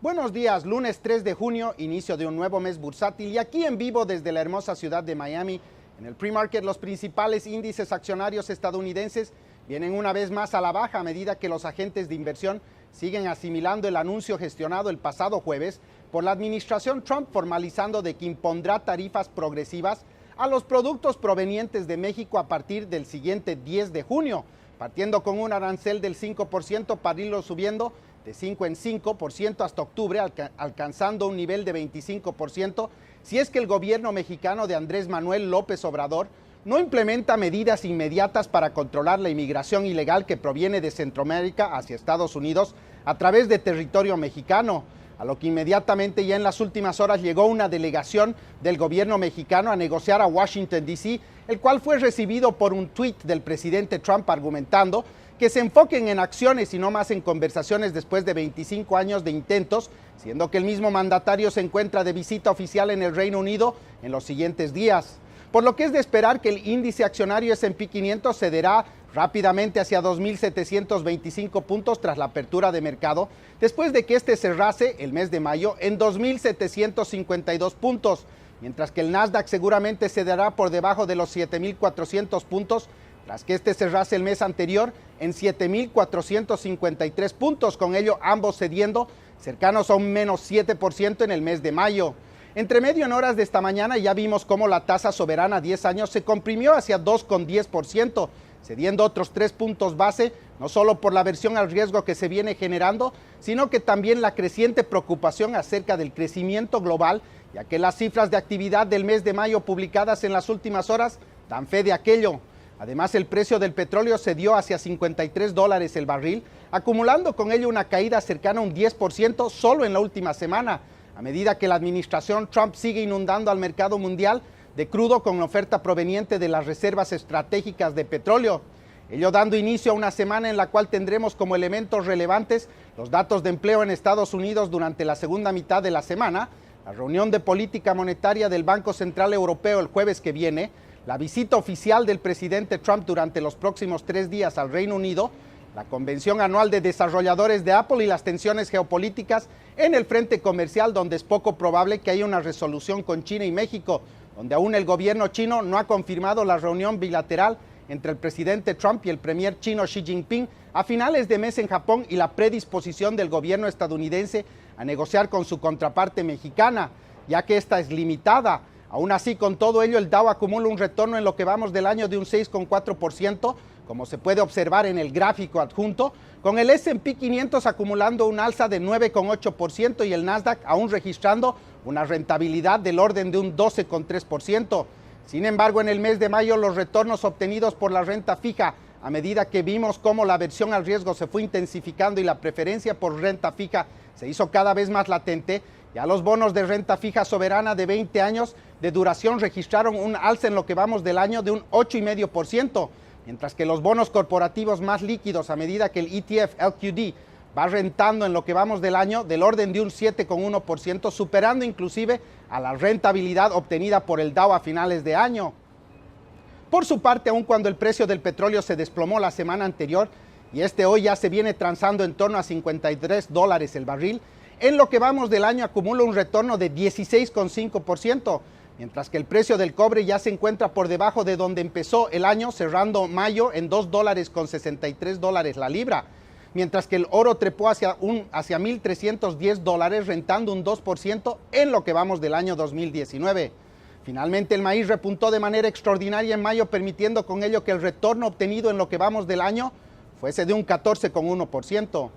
Buenos días, lunes 3 de junio, inicio de un nuevo mes bursátil y aquí en vivo desde la hermosa ciudad de Miami. En el pre-market los principales índices accionarios estadounidenses vienen una vez más a la baja a medida que los agentes de inversión siguen asimilando el anuncio gestionado el pasado jueves por la administración Trump formalizando de que impondrá tarifas progresivas a los productos provenientes de México a partir del siguiente 10 de junio, partiendo con un arancel del 5% para irlo subiendo de 5 en 5% hasta octubre, alcanzando un nivel de 25%, si es que el gobierno mexicano de Andrés Manuel López Obrador no implementa medidas inmediatas para controlar la inmigración ilegal que proviene de Centroamérica hacia Estados Unidos a través de territorio mexicano, a lo que inmediatamente ya en las últimas horas llegó una delegación del gobierno mexicano a negociar a Washington, D.C., el cual fue recibido por un tuit del presidente Trump argumentando que se enfoquen en acciones y no más en conversaciones después de 25 años de intentos, siendo que el mismo mandatario se encuentra de visita oficial en el Reino Unido en los siguientes días. Por lo que es de esperar que el índice accionario S&P 500 cederá rápidamente hacia 2.725 puntos tras la apertura de mercado, después de que este cerrase el mes de mayo en 2.752 puntos, mientras que el Nasdaq seguramente cederá por debajo de los 7.400 puntos, tras que este cerrase el mes anterior en 7.453 puntos, con ello ambos cediendo cercanos a un menos 7% en el mes de mayo. Entre medio en horas de esta mañana ya vimos cómo la tasa soberana a 10 años se comprimió hacia 2,10%, cediendo otros 3 puntos base, no solo por la aversión al riesgo que se viene generando, sino que también la creciente preocupación acerca del crecimiento global, ya que las cifras de actividad del mes de mayo publicadas en las últimas horas dan fe de aquello. Además, el precio del petróleo cedió hacia $53 el barril, acumulando con ello una caída cercana a un 10% solo en la última semana, a medida que la administración Trump sigue inundando al mercado mundial de crudo con oferta proveniente de las reservas estratégicas de petróleo. Ello dando inicio a una semana en la cual tendremos como elementos relevantes los datos de empleo en Estados Unidos durante la segunda mitad de la semana, la reunión de política monetaria del Banco Central Europeo el jueves que viene, la visita oficial del presidente Trump durante los próximos 3 días al Reino Unido, la convención anual de desarrolladores de Apple y las tensiones geopolíticas en el frente comercial, donde es poco probable que haya una resolución con China y México, donde aún el gobierno chino no ha confirmado la reunión bilateral entre el presidente Trump y el premier chino Xi Jinping a finales de mes en Japón y la predisposición del gobierno estadounidense a negociar con su contraparte mexicana, ya que esta es limitada. Aún así, con todo ello, el Dow acumula un retorno en lo que vamos del año de un 6,4%, como se puede observar en el gráfico adjunto, con el S&P 500 acumulando un alza de 9,8% y el Nasdaq aún registrando una rentabilidad del orden de un 12,3%. Sin embargo, en el mes de mayo los retornos obtenidos por la renta fija, a medida que vimos cómo la aversión al riesgo se fue intensificando y la preferencia por renta fija se hizo cada vez más latente, ya los bonos de renta fija soberana de 20 años de duración registraron un alza en lo que vamos del año de un 8,5%, mientras que los bonos corporativos más líquidos a medida que el ETF LQD va rentando en lo que vamos del año del orden de un 7,1%, superando inclusive a la rentabilidad obtenida por el Dow a finales de año. Por su parte, aun cuando el precio del petróleo se desplomó la semana anterior y hoy ya se viene transando en torno a $53 el barril, en lo que vamos del año acumula un retorno de 16,5%, mientras que el precio del cobre ya se encuentra por debajo de donde empezó el año, cerrando mayo en $2,63 la libra, mientras que el oro trepó hacia $1,310, rentando un 2% en lo que vamos del año 2019. Finalmente, el maíz repuntó de manera extraordinaria en mayo, permitiendo con ello que el retorno obtenido en lo que vamos del año fuese de un 14,1%.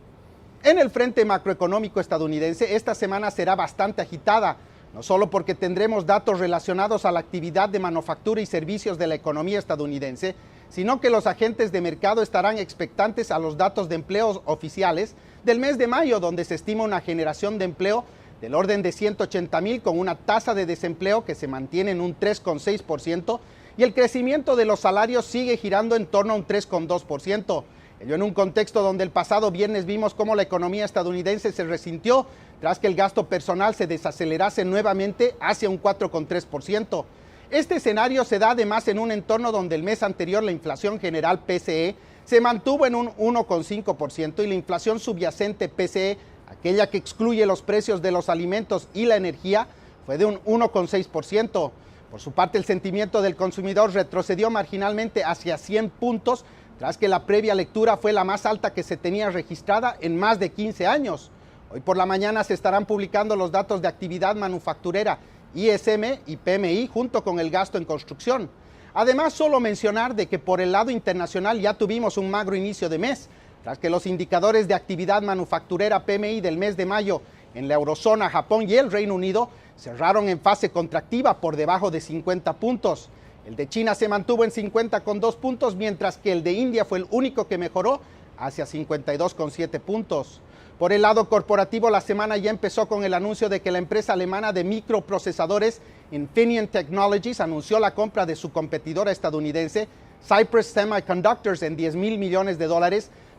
En el frente macroeconómico estadounidense, esta semana será bastante agitada, no solo porque tendremos datos relacionados a la actividad de manufactura y servicios de la economía estadounidense, sino que los agentes de mercado estarán expectantes a los datos de empleos oficiales del mes de mayo, donde se estima una generación de empleo del orden de 180,000 con una tasa de desempleo que se mantiene en un 3,6% y el crecimiento de los salarios sigue girando en torno a un 3,2%. Ello en un contexto donde el pasado viernes vimos cómo la economía estadounidense se resintió tras que el gasto personal se desacelerase nuevamente hacia un 4,3%. Este escenario se da además en un entorno donde el mes anterior la inflación general PCE se mantuvo en un 1,5% y la inflación subyacente PCE aquella que excluye los precios de los alimentos y la energía, fue de un 1,6%. Por su parte, el sentimiento del consumidor retrocedió marginalmente hacia 100 puntos, tras que la previa lectura fue la más alta que se tenía registrada en más de 15 años. Hoy por la mañana se estarán publicando los datos de actividad manufacturera, ISM y PMI, junto con el gasto en construcción. Además, solo mencionar de que por el lado internacional ya tuvimos un magro inicio de mes, tras que los indicadores de actividad manufacturera PMI del mes de mayo en la eurozona, Japón y el Reino Unido cerraron en fase contractiva por debajo de 50 puntos. El de China se mantuvo en 50,2 puntos, mientras que el de India fue el único que mejoró hacia 52,7 puntos. Por el lado corporativo, la semana ya empezó con el anuncio de que la empresa alemana de microprocesadores Infineon Technologies anunció la compra de su competidora estadounidense Cypress Semiconductors en $10,000 millones,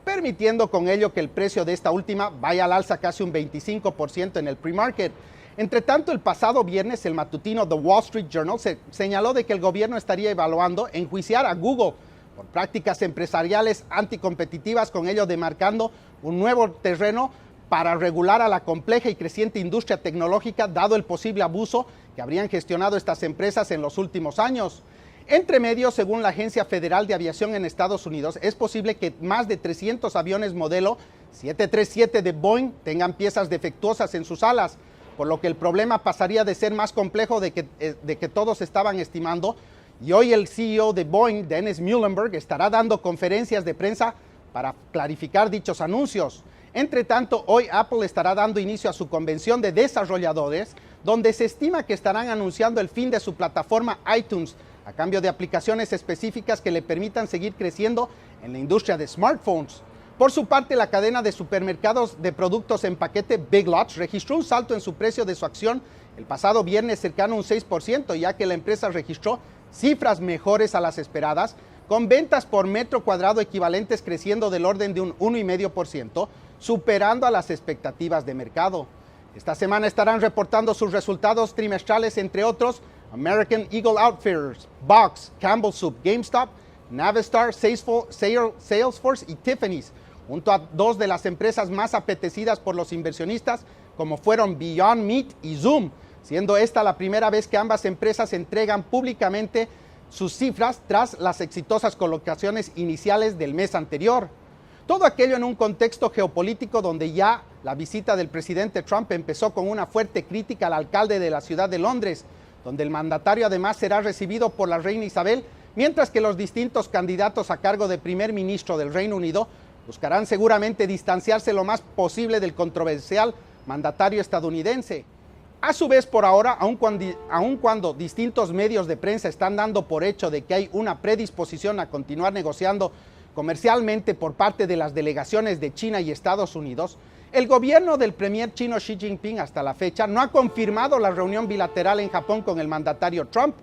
permitiendo con ello que el precio de esta última vaya al alza casi un 25% en el pre-market. Entre tanto, el pasado viernes, el matutino The Wall Street Journal señaló de que el gobierno estaría evaluando enjuiciar a Google por prácticas empresariales anticompetitivas, con ello demarcando un nuevo terreno para regular a la compleja y creciente industria tecnológica, dado el posible abuso que habrían gestionado estas empresas en los últimos años. Entre medio, según la Agencia Federal de Aviación en Estados Unidos, es posible que más de 300 aviones modelo 737 de Boeing tengan piezas defectuosas en sus alas, por lo que el problema pasaría de ser más complejo de que todos estaban estimando. Y hoy el CEO de Boeing, Dennis Muilenburg, estará dando conferencias de prensa para clarificar dichos anuncios. Entre tanto, hoy Apple estará dando inicio a su convención de desarrolladores, donde se estima que estarán anunciando el fin de su plataforma iTunes, a cambio de aplicaciones específicas que le permitan seguir creciendo en la industria de smartphones. Por su parte, la cadena de supermercados de productos en paquete Big Lots registró un salto en su precio de su acción el pasado viernes cercano a un 6%, ya que la empresa registró cifras mejores a las esperadas, con ventas por metro cuadrado equivalentes creciendo del orden de un 1,5%, superando a las expectativas de mercado. Esta semana estarán reportando sus resultados trimestrales, entre otros, American Eagle Outfitters, Box, Campbell Soup, GameStop, Navistar, Salesforce y Tiffany's, junto a dos de las empresas más apetecidas por los inversionistas, como fueron Beyond Meat y Zoom, siendo esta la primera vez que ambas empresas entregan públicamente sus cifras tras las exitosas colocaciones iniciales del mes anterior. Todo aquello en un contexto geopolítico donde ya la visita del presidente Trump empezó con una fuerte crítica al alcalde de la ciudad de Londres, donde el mandatario además será recibido por la reina Isabel, mientras que los distintos candidatos a cargo de primer ministro del Reino Unido buscarán seguramente distanciarse lo más posible del controversial mandatario estadounidense. A su vez, por ahora, aun cuando distintos medios de prensa están dando por hecho de que hay una predisposición a continuar negociando comercialmente por parte de las delegaciones de China y Estados Unidos, el gobierno del premier chino Xi Jinping hasta la fecha no ha confirmado la reunión bilateral en Japón con el mandatario Trump,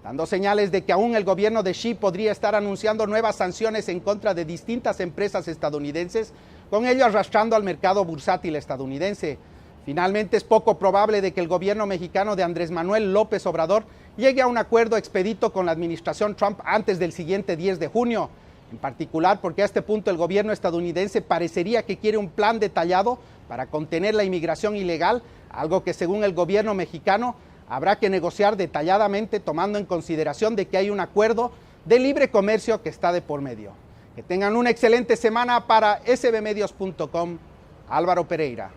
dando señales de que aún el gobierno de Xi podría estar anunciando nuevas sanciones en contra de distintas empresas estadounidenses, con ello arrastrando al mercado bursátil estadounidense. Finalmente, es poco probable de que el gobierno mexicano de Andrés Manuel López Obrador llegue a un acuerdo expedito con la administración Trump antes del siguiente 10 de junio, en particular porque a este punto el gobierno estadounidense parecería que quiere un plan detallado para contener la inmigración ilegal, algo que según el gobierno mexicano habrá que negociar detalladamente, tomando en consideración de que hay un acuerdo de libre comercio que está de por medio. Que tengan una excelente semana. Para sbmedios.com, Álvaro Pereira.